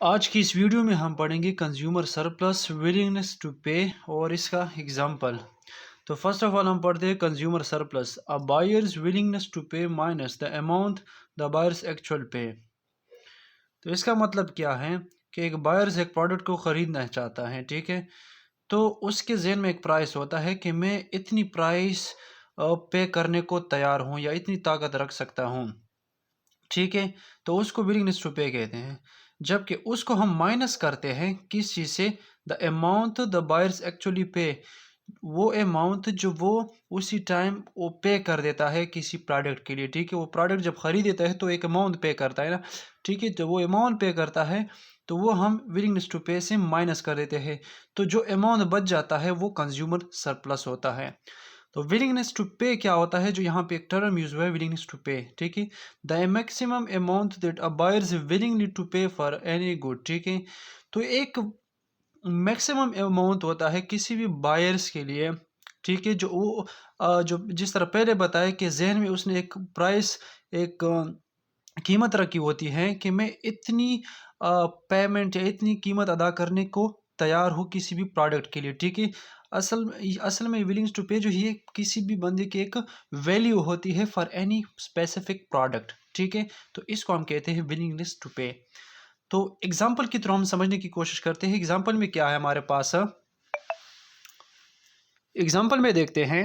आज की इस वीडियो में हम पढ़ेंगे कंज्यूमर सरप्लस विलिंगनेस टू पे और इसका एग्जांपल। तो फर्स्ट ऑफ ऑल हम पढ़ते हैं consumer surplus a buyers willingness to pay minus the amount the buyers actual pay. तो इसका मतलब क्या है कि एक बायर्स एक प्रोडक्ट को ख़रीदना चाहता है, ठीक है। तो उसके ज़हन में एक प्राइस होता है कि मैं इतनी प्राइस पे करने को तैयार हूँ या इतनी ताकत रख सकता हूँ, ठीक है। तो उसको विलिंगनेस टू पे कहते हैं। जबकि उसको हम माइनस करते हैं किस चीज़ से, the amount the buyers actually पे, वो अमाउंट जो वो उसी टाइम वो पे कर देता है किसी प्रोडक्ट के लिए, ठीक है। वो प्रोडक्ट जब खरीद देता है तो एक अमाउंट पे करता है ना, ठीक है। तो वो अमाउंट पे करता है तो वो हम विलिंगनेस टू पे से माइनस कर देते हैं। तो जो अमाउंट बच जाता है वो कंज्यूमर सरप्लस होता है। तो विलिंगनेस टू पे क्या होता है, जो यहाँ पे एक टर्म यूज हुआ है विलिंगनेस टू पे, ठीक है। The maximum amount that a buyers willingly to pay for any good, ठीक है। तो एक मैक्सिमम अमाउंट होता है किसी भी बायर्स के लिए, ठीक है। जो वो जो जिस तरह पहले बताया कि जहन में उसने एक प्राइस, एक कीमत रखी होती है कि मैं इतनी पेमेंट या इतनी कीमत अदा करने को तैयार हूँ किसी भी प्रोडक्ट के लिए, ठीक है। असल में विलिंग्स टू पे जो ये किसी भी बंदे की एक वैल्यू होती है फॉर एनी स्पेसिफिक प्रोडक्ट, ठीक है। तो इसको हम कहते हैं विलिंगनेस टू पे। तो एग्जांपल की तरह हम समझने की कोशिश करते हैं। एग्जांपल में क्या है हमारे पास, एग्जांपल में देखते हैं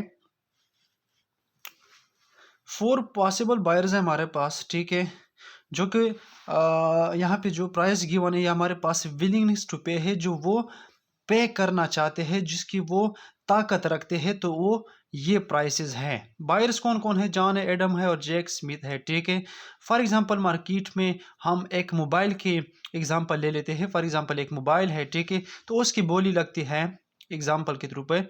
4 पॉसिबल बायर्स हैं हमारे पास, ठीक है। जो कि यहाँ पे जो प्राइस गिवन है ये हमारे पास विलिंगनेस टू पे है, जो वो पे करना चाहते हैं, जिसकी वो ताकत रखते हैं। तो वो ये प्राइसेस हैं। बायर्स कौन कौन है, जॉन है, एडम है और जैक स्मिथ है, ठीक है। फॉर एग्जांपल मार्केट में हम एक मोबाइल के एग्जांपल ले लेते हैं। फॉर एग्जांपल एक मोबाइल है, ठीक है। तो उसकी बोली लगती है एग्जांपल के थ्रू पे।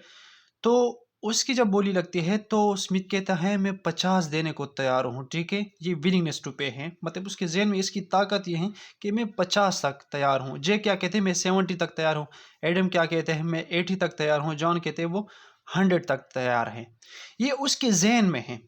तो उसकी जब बोली लगती है तो स्मिथ कहता है मैं 50 देने को तैयार हूँ, ठीक है। ये विलिंगनेस टू पे है, मतलब उसके ज़हन में इसकी ताकत ये है कि मैं 50 तक तैयार हूँ। जे क्या कहते हैं मैं 70 तक तैयार हूँ। एडम क्या कहते हैं मैं 80 तक तैयार हूँ। जॉन कहते हैं वो 100 तक तैयार है। ये उसके ज़हन में है,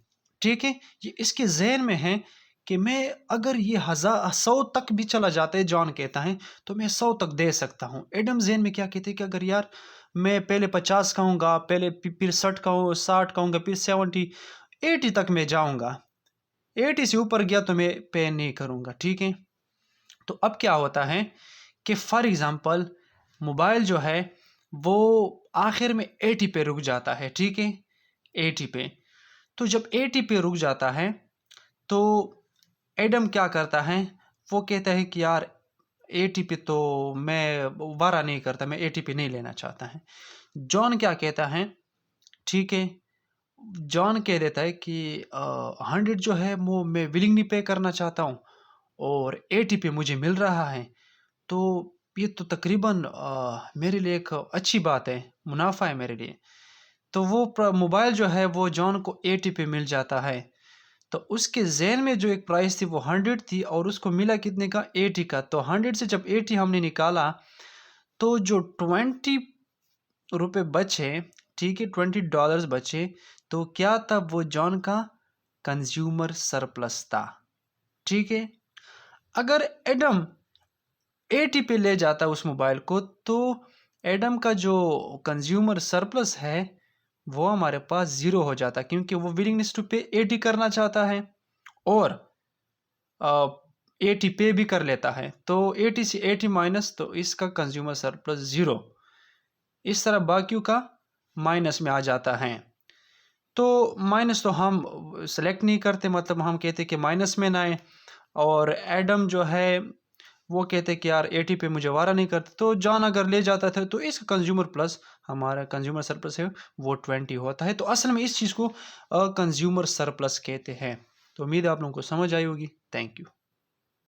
ठीक है। ये इसके ज़हन में है कि मैं अगर ये 100 तक भी चला जाता है, जॉन कहता है, तो मैं 100 तक दे सकता हूँ। एडम ज़हन में क्या कहते हैं कि अगर यार मैं पहले 50 कहूँगा, पहले फिर 60 कहूँ, 60 कहूँगा, फिर 70, 80 तक मैं जाऊँगा। 80 से ऊपर गया तो मैं पे नहीं करूँगा, ठीक है। तो अब क्या होता है कि फॉर एग्ज़ाम्पल मोबाइल जो है वो आखिर में 80 पे रुक जाता है, ठीक है। 80 पे। तो जब 80 पे रुक जाता है तो एडम क्या करता है, वो कहता है कि यार 80 पे तो मैं वारा नहीं करता, मैं 80 पे नहीं लेना चाहता है। जॉन क्या कहता है, ठीक है। जॉन कह देता है कि 100 जो है वो मैं विलिंगली पे करना चाहता हूँ और 80 पे मुझे मिल रहा है। तो ये तो तकरीबन मेरे लिए एक अच्छी बात है, मुनाफा है मेरे लिए। तो वो मोबाइल जो है वो जॉन को 80 पे मिल जाता है। तो उसके ज़हन में जो एक प्राइस थी वो 100 थी और उसको मिला कितने का, 80 का। तो 100 से जब 80 हमने निकाला तो जो 20 रुपए बचे, ठीक है, $20 बचे। तो क्या था वो जॉन का कंज्यूमर सरप्लस था, ठीक है। अगर एडम 80 पे ले जाता उस मोबाइल को तो एडम का जो कंज्यूमर सरप्लस है वो हमारे पास ज़ीरो हो जाता, क्योंकि वो विलिंगनेस टू पे 80 करना चाहता है और 80 पे भी कर लेता है। तो 80 से 80 माइनस, तो इसका कंज्यूमर सरप्लस ज़ीरो। इस तरह बाकियों का माइनस में आ जाता है। तो माइनस तो हम सेलेक्ट नहीं करते, मतलब हम कहते कि माइनस में ना आए। और एडम जो है वो कहते कि यार 80 पे मुझे वारा नहीं करता। तो जॉन अगर ले जाता था तो इसका कंज्यूमर प्लस, हमारा कंज्यूमर सरप्लस है वो 20 होता है। तो असल में इस चीज़ को कंज्यूमर सरप्लस कहते हैं। तो उम्मीद है आप लोगों को समझ आई होगी। Thank you.